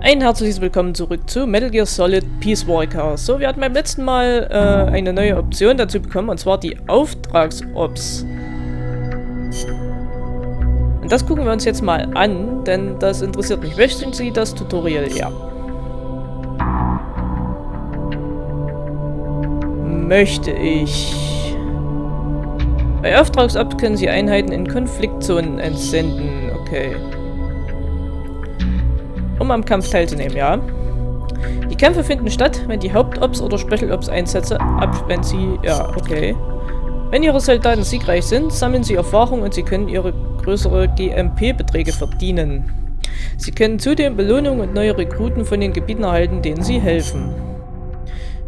Ein herzliches Willkommen zurück zu Metal Gear Solid Peace Walker. So, wir hatten beim letzten Mal eine neue Option dazu bekommen, und zwar die Auftragsops. Und das gucken wir uns jetzt mal an, denn das interessiert mich. Möchten Sie das Tutorial? Ja. Möchte ich. Bei Auftragsops können Sie Einheiten in Konfliktzonen entsenden. Okay. Um am Kampf teilzunehmen, ja. Die Kämpfe finden statt, wenn die Hauptops oder Special Ops Einsätze wenn sie, ja, okay. Wenn ihre Soldaten siegreich sind, sammeln sie Erfahrung und sie können ihre größere GMP-Beträge verdienen. Sie können zudem Belohnungen und neue Rekruten von den Gebieten erhalten, denen sie helfen.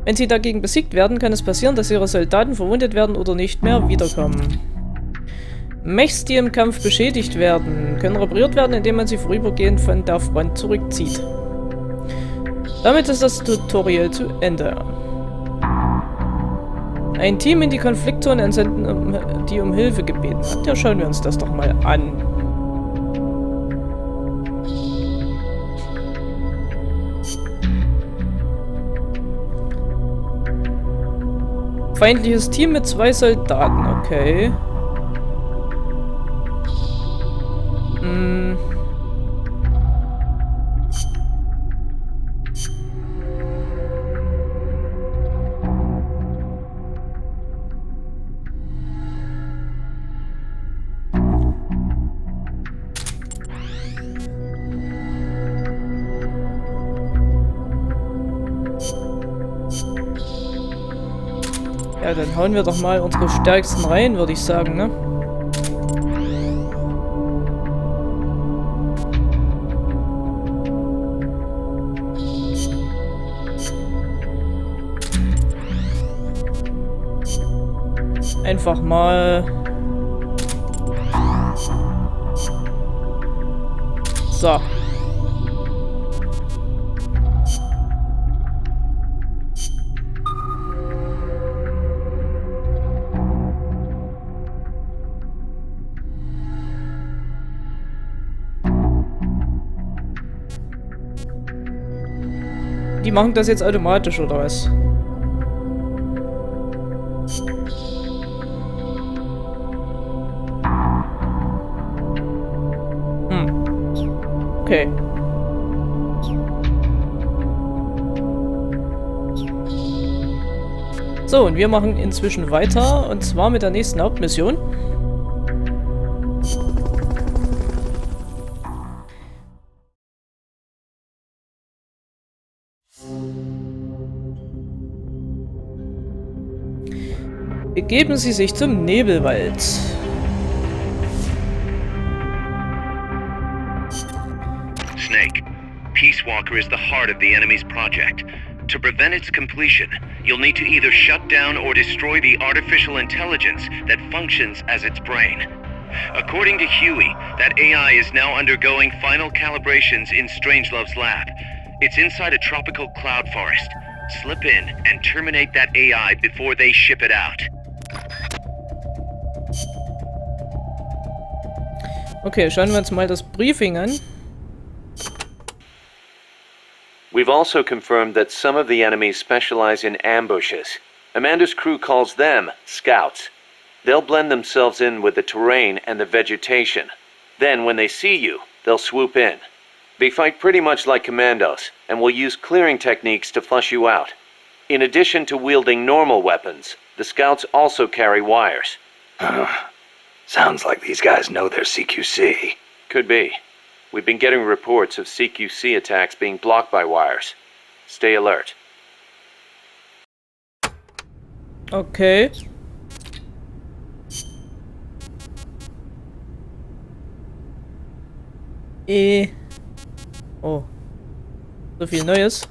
Wenn sie dagegen besiegt werden, kann es passieren, dass ihre Soldaten verwundet werden oder nicht mehr wiederkommen. Mechs, die im Kampf beschädigt werden, können repariert werden, indem man sie vorübergehend von der Front zurückzieht. Damit ist das Tutorial zu Ende. Ein Team in die Konfliktzone entsenden, die um Hilfe gebeten hat. Ja, schauen wir uns das doch mal an. Feindliches Team mit 2 Soldaten, okay. Ja, dann hauen wir doch mal unsere stärksten rein, würde ich sagen, ne? Einfach mal. So. Die machen das jetzt automatisch, oder was? Okay. So, und wir machen inzwischen weiter, und zwar mit der nächsten Hauptmission. Begeben Sie sich zum Nebelwald. Snake, Peace Walker is the heart of the enemy's project. To prevent its completion, you'll need to either shut down or destroy the artificial intelligence that functions as its brain. According to Huey, that AI is now undergoing final calibrations in Strangelove's lab. It's inside a tropical cloud forest. Slip in and terminate that AI before they ship it out. Okay, schauen wir uns mal das Briefing an. We've also confirmed that some of the enemies specialize in ambushes. Amanda's crew calls them scouts. They'll blend themselves in with the terrain and the vegetation. Then, when they see you, they'll swoop in. They fight pretty much like commandos, and will use clearing techniques to flush you out. In addition to wielding normal weapons, the scouts also carry wires. Sounds like these guys know their CQC. Could be. We've been getting reports of CQC attacks being blocked by wires. Stay alert. Okay. Oh. So viel Neues.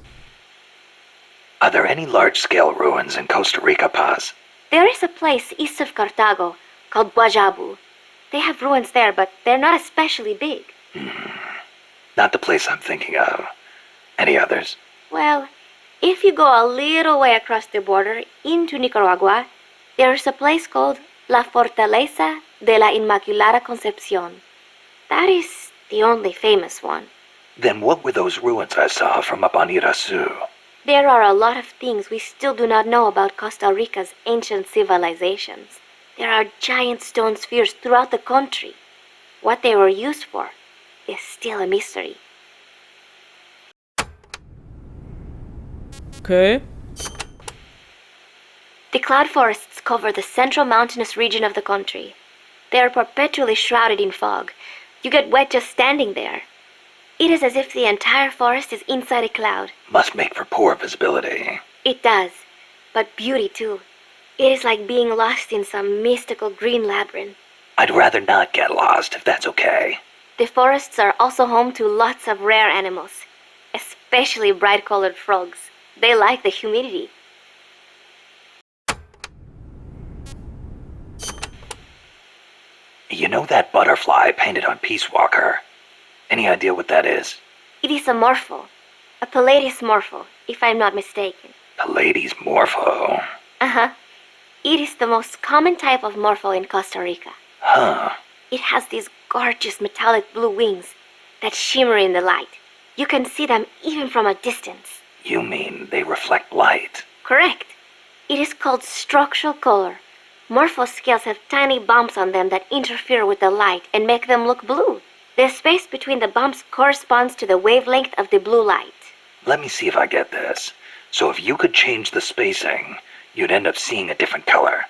Are there any large-scale ruins in Costa Rica, Paz? There is a place east of Cartago called Guajabu. They have ruins there, but they're not especially big. Not the place I'm thinking of. Any others? Well, if you go a little way across the border into Nicaragua, there's a place called La Fortaleza de la Inmaculada Concepción. That is the only famous one. Then what were those ruins I saw from up on Irasu? There are a lot of things we still do not know about Costa Rica's ancient civilizations. There are giant stone spheres throughout the country. What they were used for is still a mystery. Okay. The cloud forests cover the central mountainous region of the country. They are perpetually shrouded in fog. You get wet just standing there. It is as if the entire forest is inside a cloud. Must make for poor visibility. It does, but beauty too. It is like being lost in some mystical green labyrinth. I'd rather not get lost, if that's okay. The forests are also home to lots of rare animals, especially bright-colored frogs. They like the humidity. You know that butterfly painted on Peace Walker? Any idea what that is? It is a morpho, a Palladius morpho, if I'm not mistaken. Pallades morpho. Uh-huh. It is the most common type of morpho in Costa Rica. Huh. It has these gorgeous metallic blue wings that shimmer in the light. You can see them even from a distance. You mean they reflect light? Correct. It is called structural color. Morpho scales have tiny bumps on them that interfere with the light and make them look blue. The space between the bumps corresponds to the wavelength of the blue light. Let me see if I get this. So if you could change the spacing, you'd end up seeing a different color.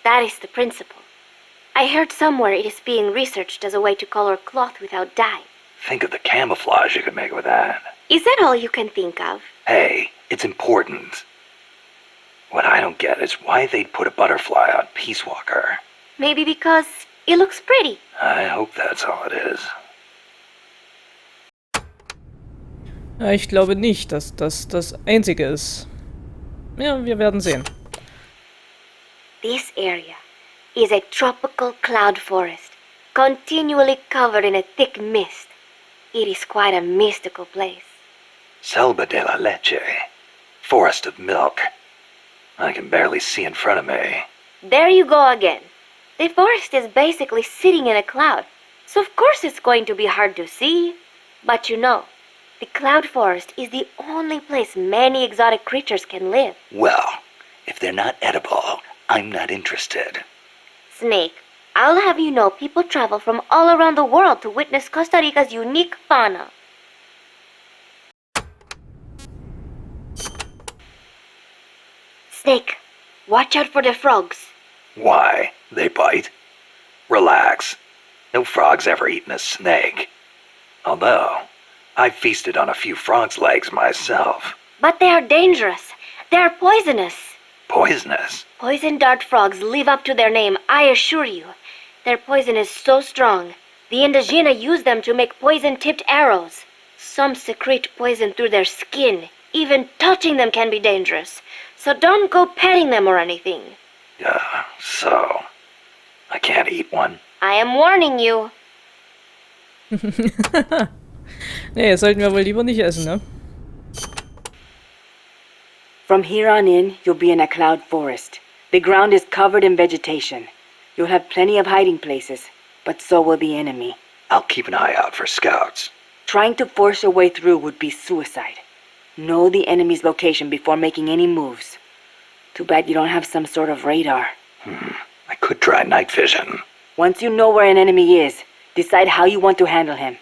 That is the principle. I heard somewhere it is being researched as a way to color cloth without dye. Think of the camouflage you could make with that. Is that all you can think of? Hey, it's important. What I don't get is why they'd put a butterfly on Peace Walker. Maybe because it looks pretty. I hope that's all it is. Ja, ich glaube nicht, dass das das Einzige ist. Ja, wir werden sehen. This area is a tropical cloud forest, continually covered in a thick mist. It is quite a mystical place. Selva de la Leche. Forest of milk. I can barely see in front of me. There you go again. The forest is basically sitting in a cloud, so of course it's going to be hard to see. But you know, the cloud forest is the only place many exotic creatures can live. Well, if they're not edible, I'm not interested. Snake, I'll have you know people travel from all around the world to witness Costa Rica's unique fauna. Snake, watch out for the frogs. Why? They bite? Relax. No frog's ever eaten a snake. Although, I've feasted on a few frog's legs myself. But they are dangerous. They are poisonous. Poisonous? Poison dart frogs live up to their name, I assure you. Their poison is so strong, the Indígena use them to make poison-tipped arrows. Some secrete poison through their skin. Even touching them can be dangerous. So don't go petting them or anything. So, I can't eat one? I am warning you. Nee, sollten wir wohl lieber nicht essen, ne? From here on in, you'll be in a cloud forest. The ground is covered in vegetation. You'll have plenty of hiding places, but so will the enemy. I'll keep an eye out for scouts. Trying to force your way through would be suicide. Know the enemy's location before making any moves. Too bad you don't have some sort of radar. I could try night vision. Once you know where an enemy is, decide how you want to handle him.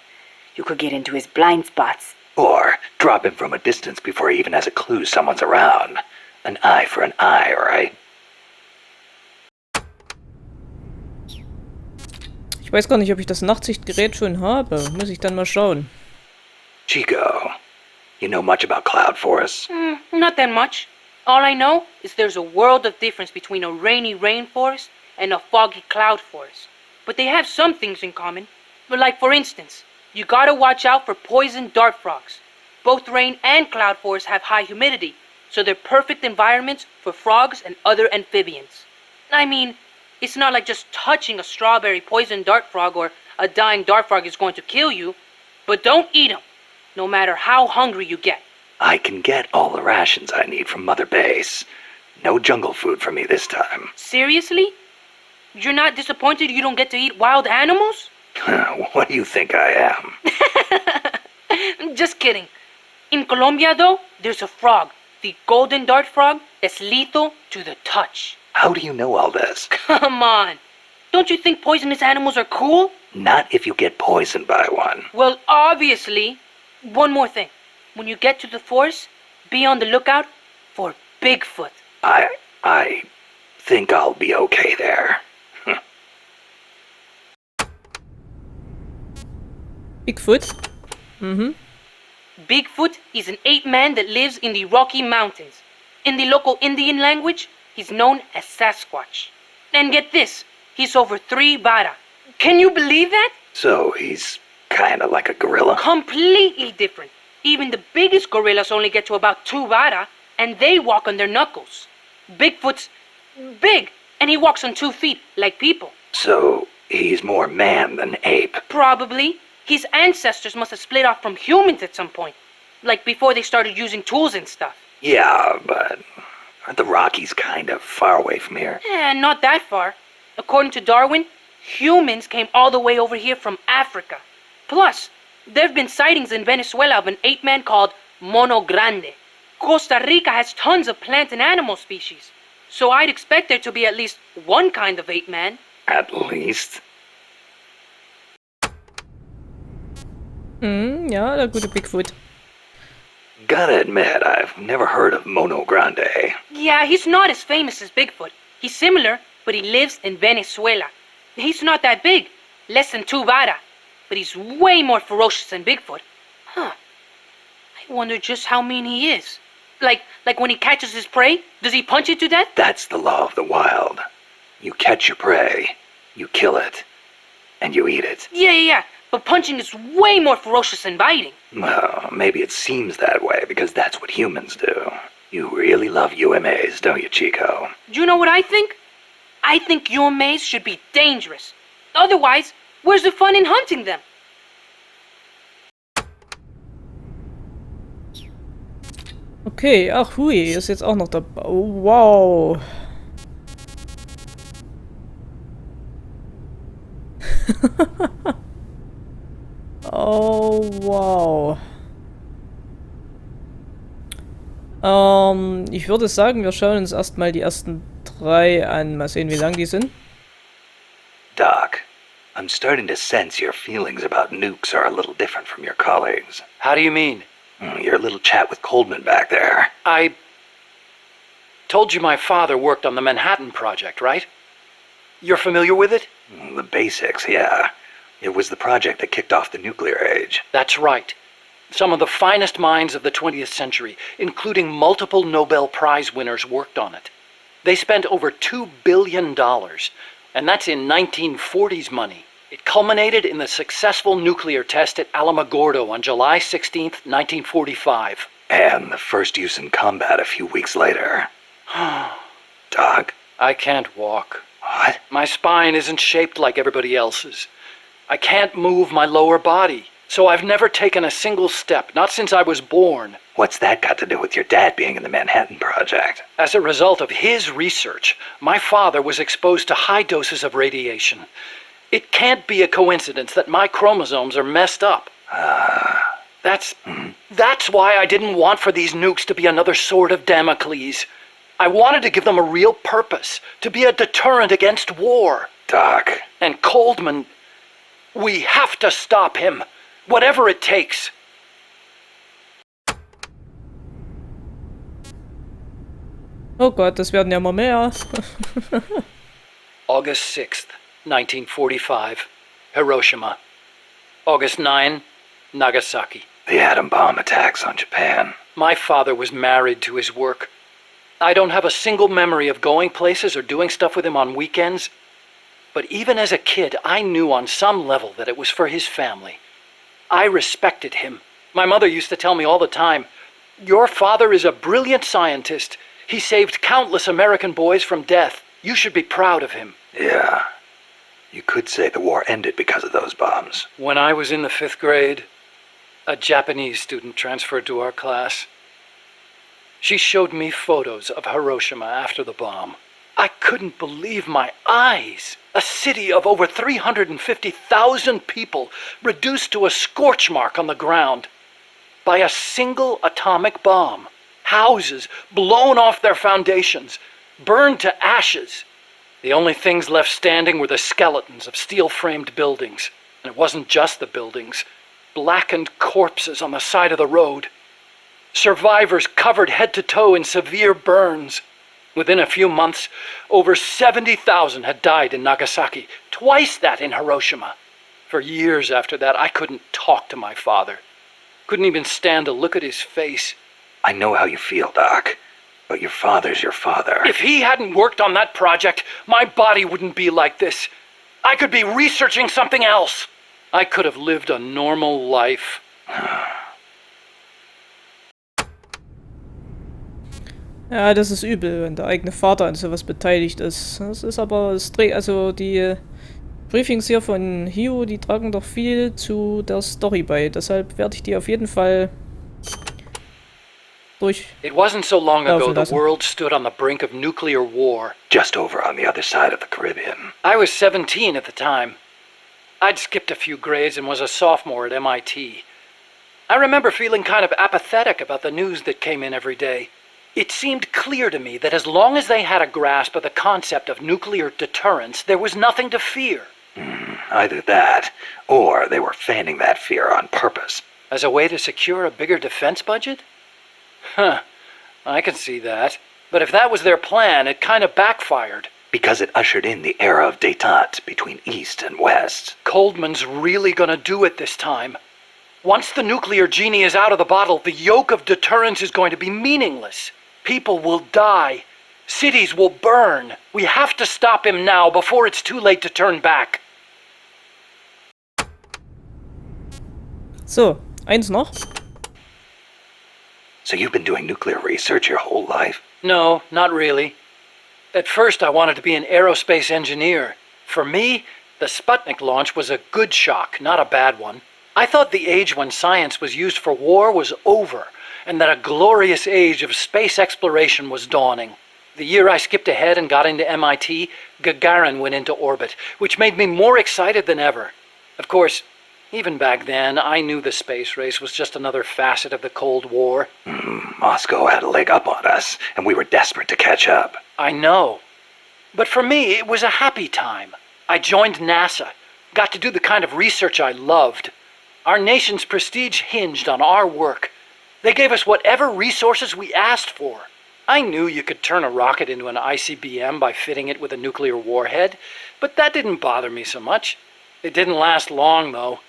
You could get into his blind spots. Or drop him from a distance before he even has a clue someone's around. An eye for an eye, right? Ich weiß gar nicht, ob ich das Nachtsichtgerät schon habe. Muss ich dann mal schauen. Chico, you know much about cloud forests? Not that much. All I know is there's a world of difference between a rainy rainforest and a foggy cloud forest. But they have some things in common. But like for instance, you gotta watch out for poison dart frogs. Both rain and cloud forests have high humidity, so they're perfect environments for frogs and other amphibians. I mean, it's not like just touching a strawberry poison dart frog or a dying dart frog is going to kill you, but don't eat them, no matter how hungry you get. I can get all the rations I need from Mother Base. No jungle food for me this time. Seriously? You're not disappointed you don't get to eat wild animals? What do you think I am? Just kidding. In Colombia, though, there's a frog, the golden dart frog, that's lethal to the touch. How do you know all this? Come on. Don't you think poisonous animals are cool? Not if you get poisoned by one. Well, obviously. One more thing. When you get to the forest, be on the lookout for Bigfoot. I think I'll be okay there. Bigfoot? Mhm. Bigfoot is an ape man that lives in the Rocky Mountains. In the local Indian language, he's known as Sasquatch. And get this, he's over 3 vara. Can you believe that? So he's kinda like a gorilla? Completely different. Even the biggest gorillas only get to about 2 vara, and they walk on their knuckles. Bigfoot's big, and he walks on 2 feet, like people. So he's more man than ape. Probably. His ancestors must have split off from humans at some point. Like before they started using tools and stuff. Yeah, but aren't the Rockies kind of far away from here? Not that far. According to Darwin, humans came all the way over here from Africa. Plus, there have been sightings in Venezuela of an ape man called Mono Grande. Costa Rica has tons of plant and animal species. So I'd expect there to be at least one kind of ape man. At least. Ja, der gute Bigfoot. Gotta admit, I've never heard of Mono Grande. Yeah, he's not as famous as Bigfoot. He's similar, but he lives in Venezuela. He's not that big, less than 2 vara, but he's way more ferocious than Bigfoot. Huh. I wonder just how mean he is. Like when he catches his prey, does he punch it to death? That's the law of the wild. You catch your prey, you kill it, and you eat it. Yeah. But punching is way more ferocious than biting. Well, maybe it seems that way because that's what humans do. You really love UMAs, don't you, Chico? Do you know what I think? I think UMAs should be dangerous. Otherwise, where's the fun in hunting them? Okay, ach hui, ist jetzt auch noch dabei. Oh, wow. Oh, wow. Ich würde sagen, wir schauen uns erstmal die ersten 3 an. Mal sehen, wie lang die sind. Doc, I'm starting to sense your feelings about nukes are a little different from your colleagues. How do you mean? Your little chat with Coldman back there. I told you my father worked on the Manhattan Project, right? You're familiar with it? The basics, yeah. It was the project that kicked off the nuclear age. That's right. Some of the finest minds of the 20th century, including multiple Nobel Prize winners, worked on it. They spent over $2 billion, and that's in 1940s money. It culminated in the successful nuclear test at Alamogordo on July 16th, 1945. And the first use in combat a few weeks later. Doc? I can't walk. What? My spine isn't shaped like everybody else's. I can't move my lower body, so I've never taken a single step, not since I was born. What's that got to do with your dad being in the Manhattan Project? As a result of his research, my father was exposed to high doses of radiation. It can't be a coincidence that my chromosomes are messed up. That's why I didn't want for these nukes to be another sword of Damocles. I wanted to give them a real purpose, to be a deterrent against war. Doc. And Coldman, we have to stop him, whatever it takes. Oh Gott, das werden ja immer mehr. August 6th, 1945, Hiroshima. August 9, Nagasaki. The atom bomb attacks on Japan. My father was married to his work. I don't have a single memory of going places or doing stuff with him on weekends. But even as a kid, I knew on some level that it was for his family. I respected him. My mother used to tell me all the time, "Your father is a brilliant scientist. He saved countless American boys from death. You should be proud of him." Yeah. You could say the war ended because of those bombs. When I was in the 5th grade, a Japanese student transferred to our class. She showed me photos of Hiroshima after the bomb. I couldn't believe my eyes. A city of over 350,000 people reduced to a scorch mark on the ground. by a single atomic bomb. Houses blown off their foundations, burned to ashes. The only things left standing were the skeletons of steel-framed buildings. And it wasn't just the buildings. Blackened corpses on the side of the road. Survivors covered head to toe in severe burns. Within a few months, over 70,000 had died in Nagasaki, twice that in Hiroshima. For years after that, I couldn't talk to my father. Couldn't even stand to look at his face. I know how you feel, Doc. But your father's your father. If he hadn't worked on that project, my body wouldn't be like this. I could be researching something else. I could have lived a normal life. Ja, das ist übel, wenn der eigene Vater an sowas beteiligt ist. Das ist aber, also die Briefings hier von Hio, die tragen doch viel zu der Story bei. Deshalb werde ich die auf jeden Fall durch. It wasn't so long ago the lassen. world stood on the brink of nuclear war. Just over on the other side of the Caribbean. I was 17 at the time. I'd skipped a few grades and was a sophomore at MIT. I remember feeling kind of apathetic about the news that came in every day. It seemed clear to me that as long as they had a grasp of the concept of nuclear deterrence, there was nothing to fear. Either that, or they were fanning that fear on purpose. As a way to secure a bigger defense budget? Huh, I can see that. But if that was their plan, it kind of backfired. Because it ushered in the era of détente between East and West. Coldman's really gonna do it this time. Once the nuclear genie is out of the bottle, the yoke of deterrence is going to be meaningless. People will die. Cities will burn. We have to stop him now before it's too late to turn back. So, eins noch. So you've been doing nuclear research your whole life? No, not really. At first I wanted to be an aerospace engineer. For me, the Sputnik launch was a good shock, not a bad one. I thought the age when science was used for war was over, and that a glorious age of space exploration was dawning. The year I skipped ahead and got into MIT, Gagarin went into orbit, which made me more excited than ever. Of course, even back then, I knew the space race was just another facet of the Cold War. Moscow had a leg up on us, and we were desperate to catch up. I know. But for me, it was a happy time. I joined NASA, got to do the kind of research I loved. Our nation's prestige hinged on our work. They gave us whatever resources we asked for. I knew you could turn a rocket into an ICBM by fitting it with a nuclear warhead, but that didn't bother me so much. It didn't last long, though.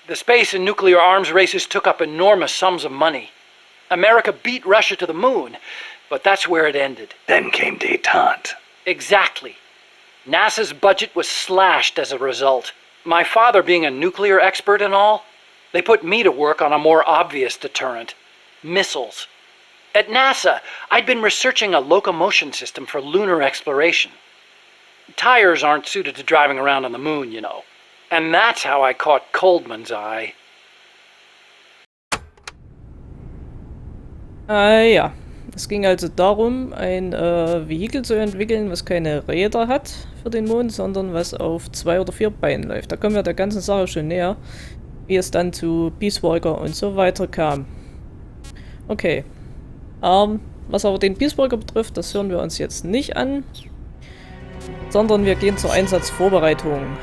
The space and nuclear arms races took up enormous sums of money. America beat Russia to the moon, but that's where it ended. Then came détente. Exactly. NASA's budget was slashed as a result. My father being a nuclear expert and all, they put me to work on a more obvious deterrent. Missiles. At NASA, I'd been researching a locomotion system for lunar exploration. Tires aren't suited to driving around on the moon, you know. And that's how I caught Coldman's eye. Ja. Es ging also darum, ein Vehikel zu entwickeln, was keine Räder hat für den Mond, sondern was auf 2 oder 4 Beinen läuft. Da kommen wir der ganzen Sache schon näher, wie es dann zu Peace Walker und so weiter kam. Okay. Was aber den Peace Walker betrifft, das hören wir uns jetzt nicht an, sondern wir gehen zur Einsatzvorbereitung.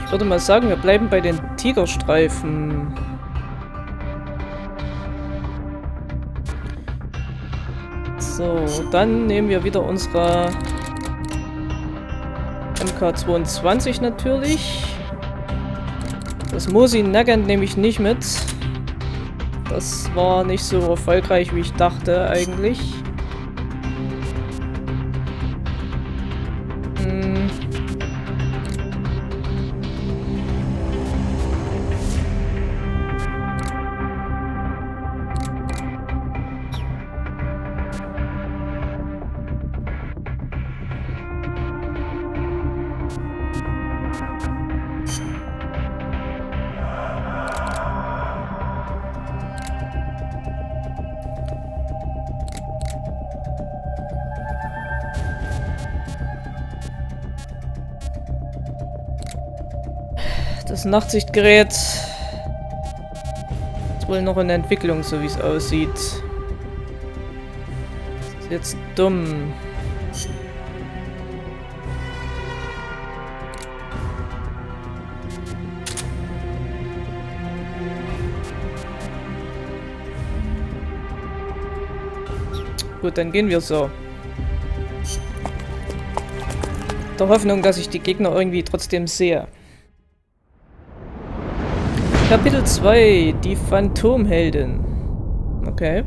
Ich würde mal sagen, wir bleiben bei den Tigerstreifen. So, dann nehmen wir wieder unsere MK22 natürlich. Das Mosin Nagant nehme ich nicht mit. Das war nicht so erfolgreich, wie ich dachte eigentlich. Das Nachtsichtgerät ist wohl noch in der Entwicklung, so wie es aussieht. Das ist jetzt dumm. Gut, dann gehen wir so. Der Hoffnung, dass ich die Gegner irgendwie trotzdem sehe. Kapitel 2, die Phantomheldin. Okay.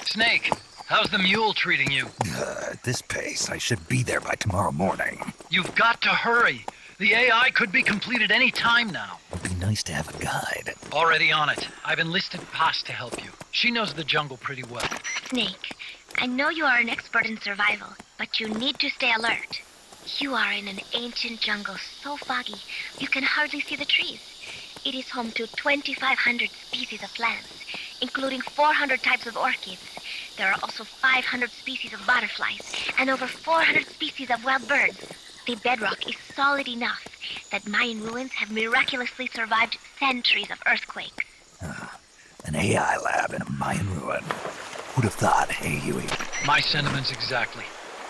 Snake, how's the mule treating you? At this pace, I should be there by tomorrow morning. You've got to hurry. The AI could be completed any time now. It'd be nice to have a guide. Already on it. I've enlisted Paz to help you. She knows the jungle pretty well. Snake, I know you are an expert in survival, but you need to stay alert. You are in an ancient jungle so foggy, you can hardly see the trees. It is home to 2,500 species of plants, including 400 types of orchids. There are also 500 species of butterflies and over 400 species of wild birds. The bedrock is solid enough that Mayan ruins have miraculously survived centuries of earthquakes. An AI lab in a Mayan ruin. Who'd have thought, hey, Huey? My sentiments exactly.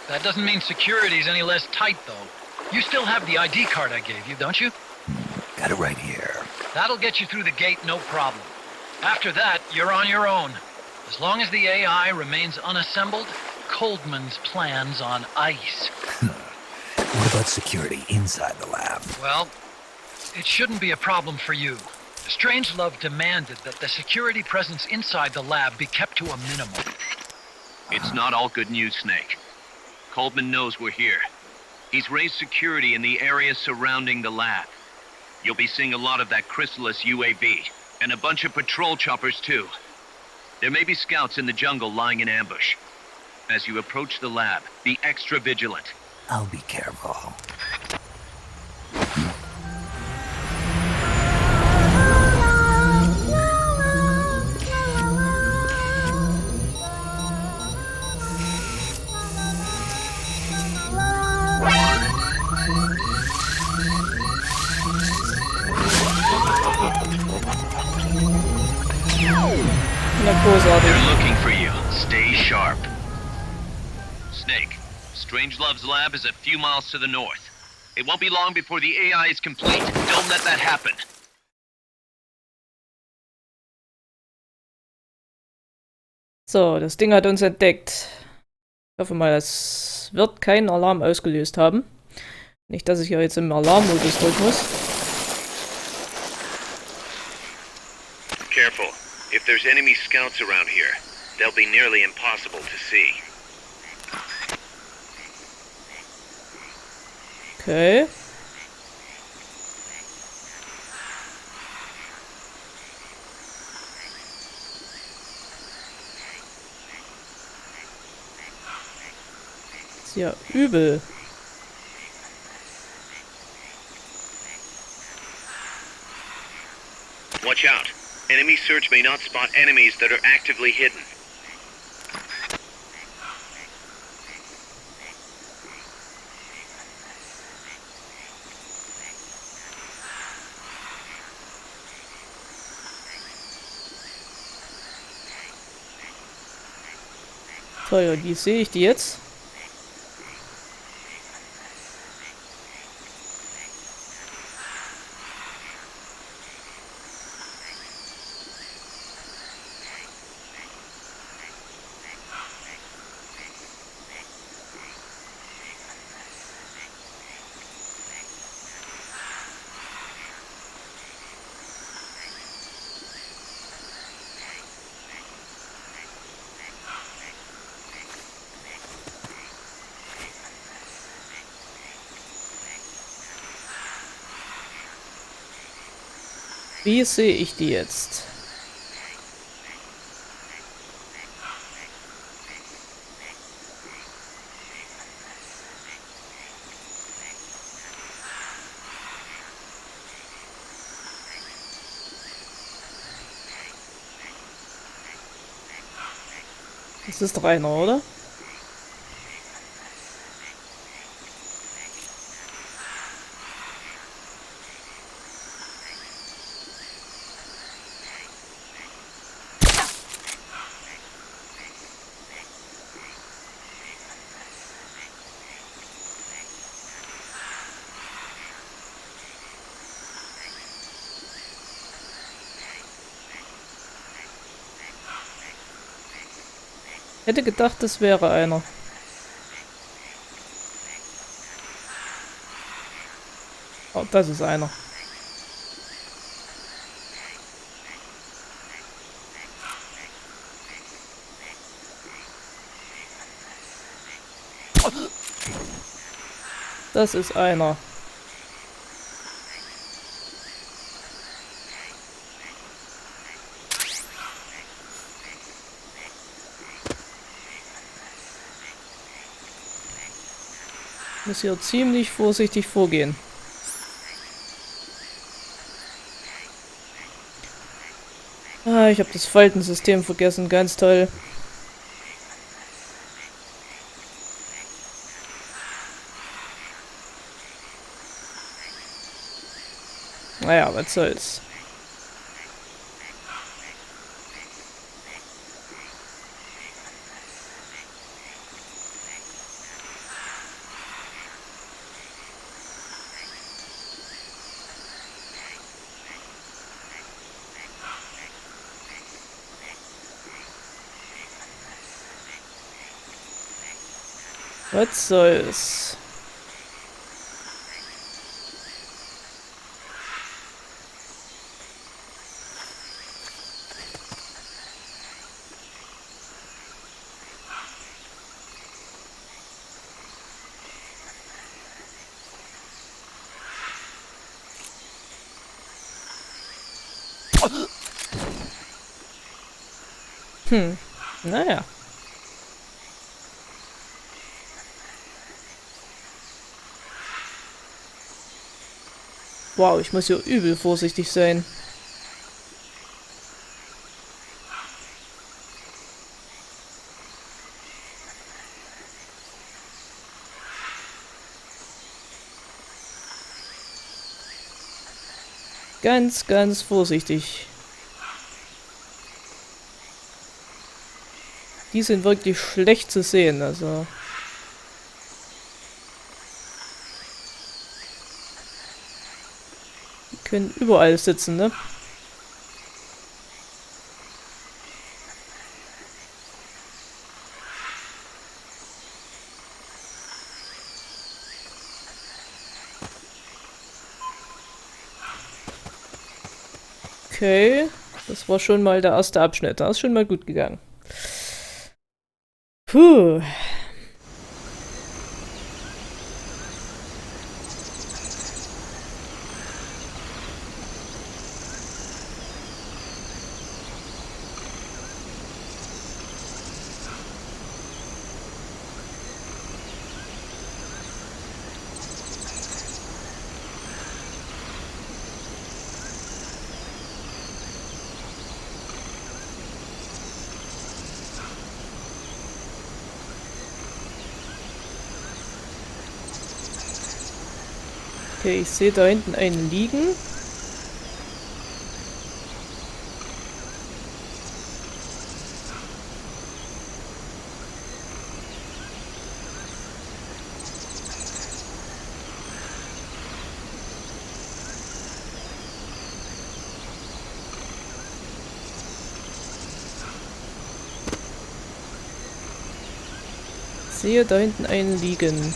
That doesn't mean security's any less tight, though. You still have the ID card I gave you, don't you? Got it right here. That'll get you through the gate, no problem. After that, you're on your own. As long as the AI remains unassembled, Coldman's plan's on ice. What about security inside the lab? Well, it shouldn't be a problem for you. Strangelove demanded that the security presence inside the lab be kept to a minimum. It's not all good news, Snake. Coldman knows we're here. He's raised security in the area surrounding the lab. You'll be seeing a lot of that Chrysalis UAV, and a bunch of patrol choppers too. There may be scouts in the jungle lying in ambush. As you approach the lab, be extra vigilant. I'll be careful. Na, großartig. They're looking for you. Stay sharp. Snake, Strangelove's lab is a few miles to the north. It won't be long before the AI is complete. Don't let that happen. So, das Ding hat uns entdeckt. Ich hoffe mal, es wird keinen Alarm ausgelöst haben. Nicht, dass ich hier jetzt im Alarmmodus drücken muss. Careful. If there's enemy scouts around here, they'll be nearly impossible to see. Okay. Ist ja übel. Watch out. Enemy search may not spot enemies that are actively hidden. Toll, und wie sehe ich die jetzt? Wie sehe ich die jetzt? Das ist doch einer, oder? Hätte gedacht, das wäre einer. Oh, das ist einer. Das ist einer. Muss hier ziemlich vorsichtig vorgehen. Ah, ich habe das Faltensystem vergessen, ganz toll. Naja, was soll's. Was soll's? Naja. Wow, ich muss hier übel vorsichtig sein. Ganz, ganz vorsichtig. Die sind wirklich schlecht zu sehen, also. Die können überall sitzen, ne? Okay, das war schon mal der erste Abschnitt. Da ist schon mal gut gegangen. Puh. Okay, ich sehe da hinten einen liegen. Ich sehe da hinten einen liegen.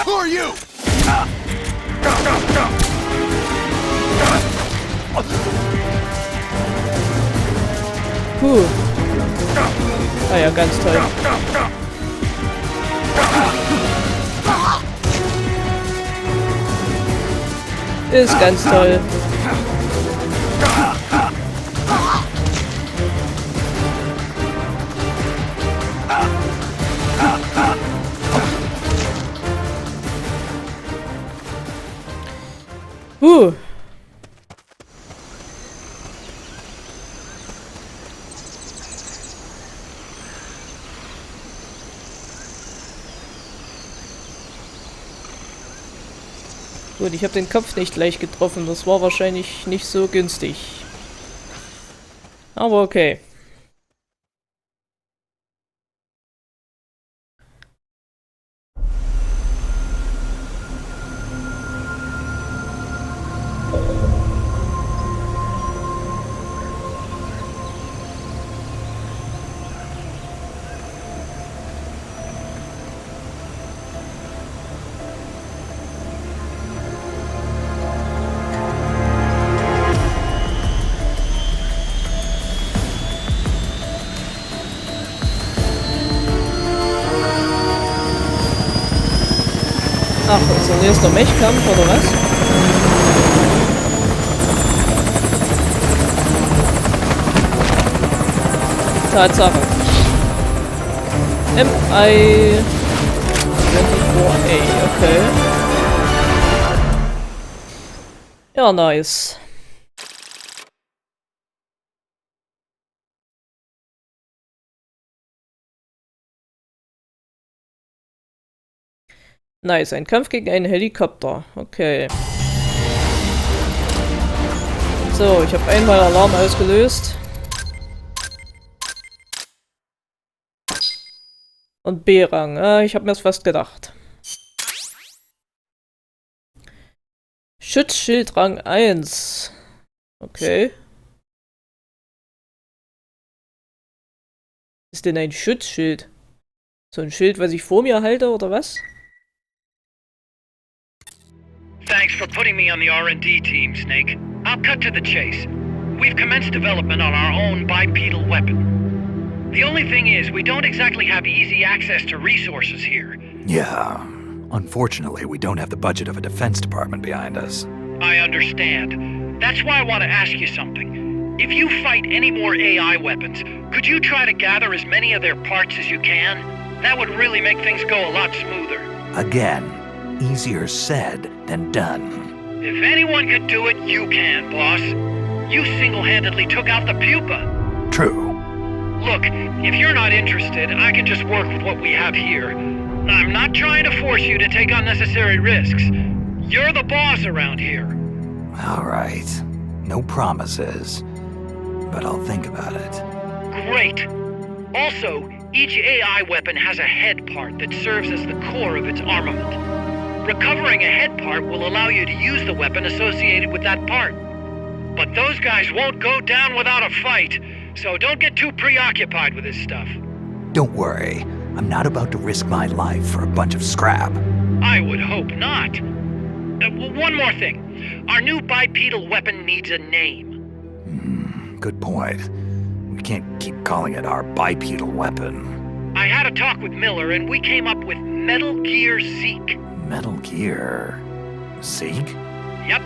Who are you? Puh. Ah ja, ganz toll. Ist ganz toll. Gut, ich habe den Kopf nicht gleich getroffen. Das war wahrscheinlich nicht so günstig. Aber okay. Ach, unser nächster Mechkampf, oder was? Tatsache. MI-24A, okay. Ja, nice. Nice, ein Kampf gegen einen Helikopter. Okay. So, ich habe einmal Alarm ausgelöst. Und B-Rang. Ich habe mir das fast gedacht. Schutzschild Rang 1. Okay. Ist denn ein Schutzschild? So ein Schild, was ich vor mir halte, oder was? Thanks for putting me on the R&D team, Snake. I'll cut to the chase. We've commenced development on our own bipedal weapon. The only thing is, we don't exactly have easy access to resources here. Yeah. Unfortunately, we don't have the budget of a defense department behind us. I understand. That's why I want to ask you something. If you fight any more AI weapons, could you try to gather as many of their parts as you can? That would really make things go a lot smoother. Again, easier said than done. If anyone could do it, you can, boss. You single-handedly took out the pupa. True. Look, if you're not interested, I can just work with what we have here. I'm not trying to force you to take unnecessary risks. You're the boss around here. All right. No promises. But I'll think about it. Great. Also, each AI weapon has a head part that serves as the core of its armament. Recovering a head part will allow you to use the weapon associated with that part. But those guys won't go down without a fight, so don't get too preoccupied with this stuff. Don't worry. I'm not about to risk my life for a bunch of scrap. I would hope not. One more thing. Our new bipedal weapon needs a name. Good point. We can't keep calling it our bipedal weapon. I had a talk with Miller, and we came up with Metal Gear Zeke. Metal Gear... Zeke? Yep.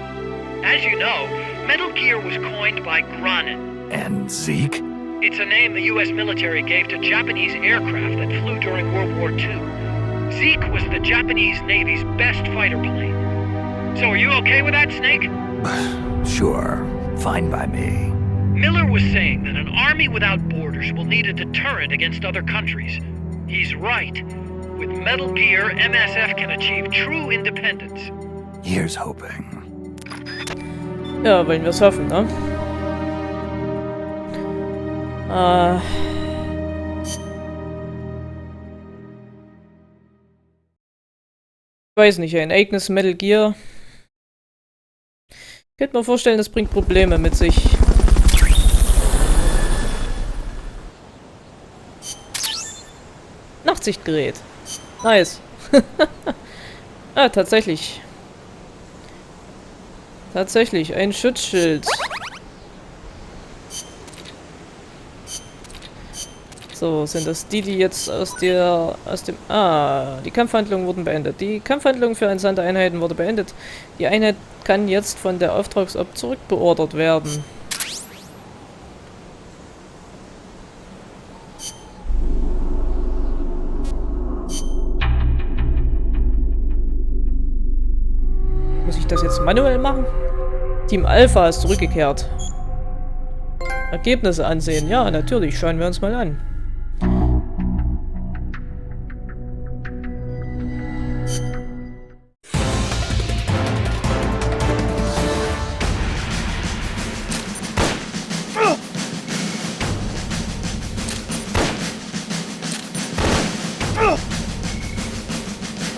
As you know, Metal Gear was coined by Granin. And Zeke? It's a name the US military gave to Japanese aircraft that flew during World War II. Zeke was the Japanese Navy's best fighter plane. So are you okay with that, Snake? Sure. Fine by me. Miller was saying that an army without borders will need a deterrent against other countries. He's right. With Metal Gear, MSF can achieve true independence. Here's hoping. Ja, wollen wir es hoffen, ne? Ich weiß nicht, ein eigenes Metal Gear. Ich könnte mir vorstellen, das bringt Probleme mit sich. Nachtsichtgerät. Nice. Ah, tatsächlich. Tatsächlich, ein Schutzschild. So, sind das die jetzt die Kampfhandlungen wurden beendet. Die Kampfhandlung für entsandte Einheiten wurde beendet. Die Einheit kann jetzt von der Auftragsob zurückbeordert werden. Muss ich das jetzt manuell machen? Team Alpha ist zurückgekehrt. Ergebnisse ansehen. Ja, natürlich. Schauen wir uns mal an.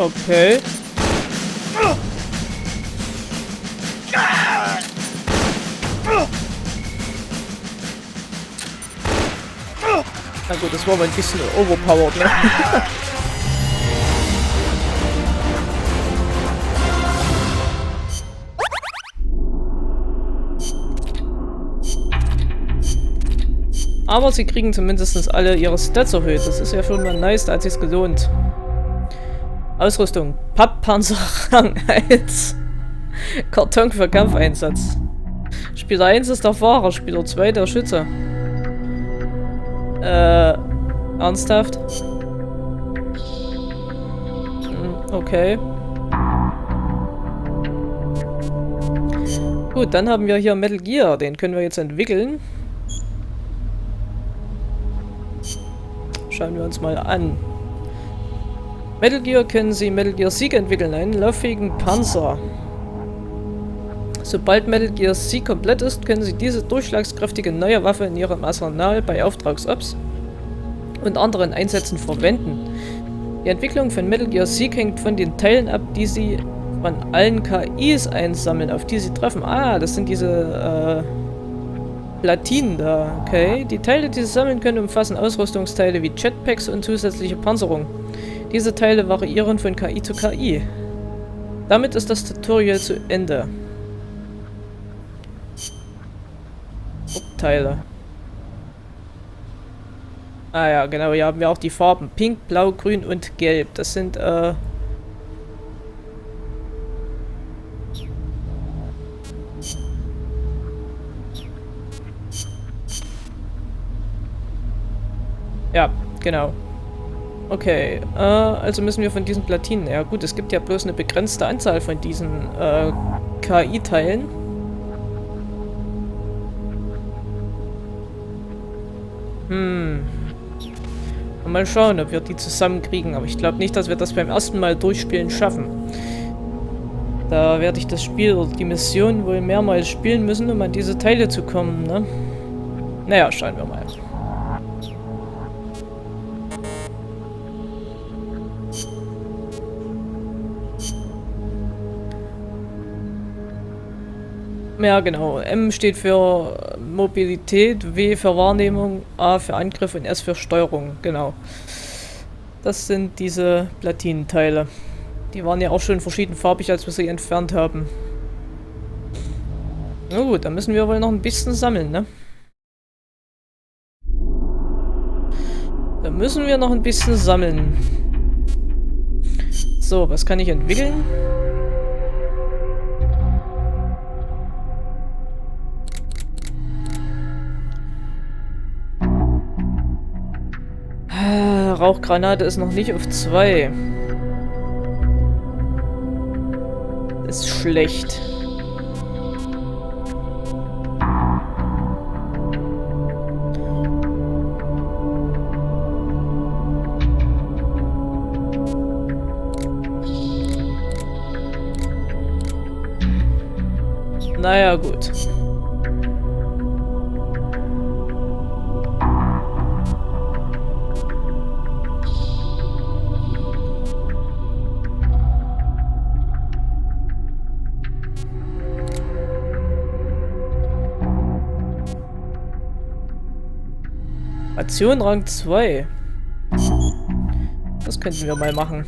Okay. Na gut, das war mal ein bisschen overpowered, ne? Aber sie kriegen zumindest alle ihre Stats erhöht. Das ist ja schon mal nice, da hat sich's gelohnt. Ausrüstung. Papppanzer Rang 1. Karton für Kampfeinsatz. Spieler 1 ist der Fahrer, Spieler 2 der Schütze. Ernsthaft? Okay. Gut, dann haben wir hier Metal Gear. Den können wir jetzt entwickeln. Schauen wir uns mal an. Metal Gear können Sie Metal Gear Sieg entwickeln, einen lauffähigen Panzer. Sobald Metal Gear Sieg komplett ist, können Sie diese durchschlagskräftige neue Waffe in Ihrem Arsenal bei Auftragsops und anderen Einsätzen verwenden. Die Entwicklung von Metal Gear Sieg hängt von den Teilen ab, die Sie von allen KIs einsammeln, auf die Sie treffen. Ah, das sind diese Platinen da, okay. Die Teile, die Sie sammeln können, umfassen Ausrüstungsteile wie Jetpacks und zusätzliche Panzerung. Diese Teile variieren von KI zu KI. Damit ist das Tutorial zu Ende. Teile. Ah ja, genau, hier haben wir auch die Farben Pink, Blau, Grün und Gelb. Das sind, ja, genau. Okay, also müssen wir von diesen Platinen... Ja gut, es gibt ja bloß eine begrenzte Anzahl von diesen KI-Teilen. Mal schauen, ob wir die zusammenkriegen. Aber ich glaube nicht, dass wir das beim ersten Mal durchspielen schaffen. Da werde ich das Spiel oder die Mission wohl mehrmals spielen müssen, um an diese Teile zu kommen, ne? Naja, schauen wir mal. Ja, genau. M steht für Mobilität, W für Wahrnehmung, A für Angriff und S für Steuerung. Genau. Das sind diese Platinenteile. Die waren ja auch schon verschiedenfarbig, als wir sie entfernt haben. Na gut, dann müssen wir wohl noch ein bisschen sammeln, ne? Da müssen wir noch ein bisschen sammeln. So, was kann ich entwickeln? Rauchgranate ist noch nicht auf 2. Ist schlecht. Naja, gut. Ration Rang 2. Das könnten wir mal machen.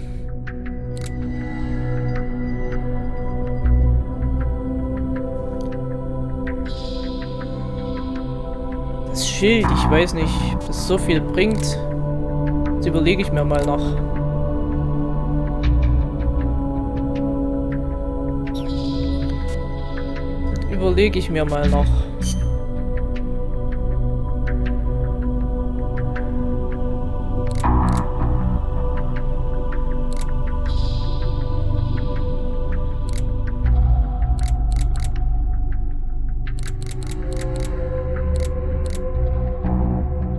Das Schild, ich weiß nicht, ob das so viel bringt. Das überlege ich mir mal noch. Das überlege ich mir mal noch.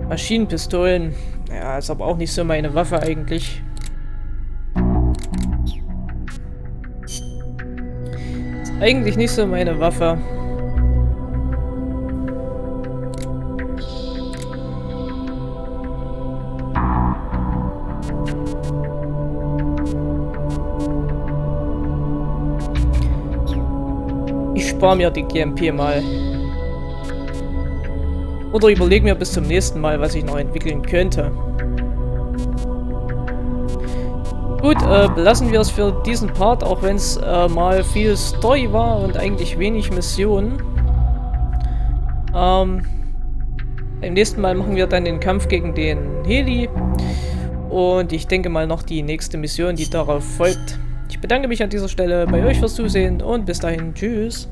Maschinenpistolen. Ja, ist aber auch nicht so meine Waffe eigentlich. Ist eigentlich nicht so meine Waffe. Ich spare mir die GMP mal. Oder überlege mir bis zum nächsten Mal, was ich noch entwickeln könnte. Gut, belassen wir es für diesen Part, auch wenn es mal viel Story war und eigentlich wenig Missionen. Beim nächsten Mal machen wir dann den Kampf gegen den Heli. Und ich denke mal noch die nächste Mission, die darauf folgt. Ich bedanke mich an dieser Stelle bei euch fürs Zusehen und bis dahin, tschüss.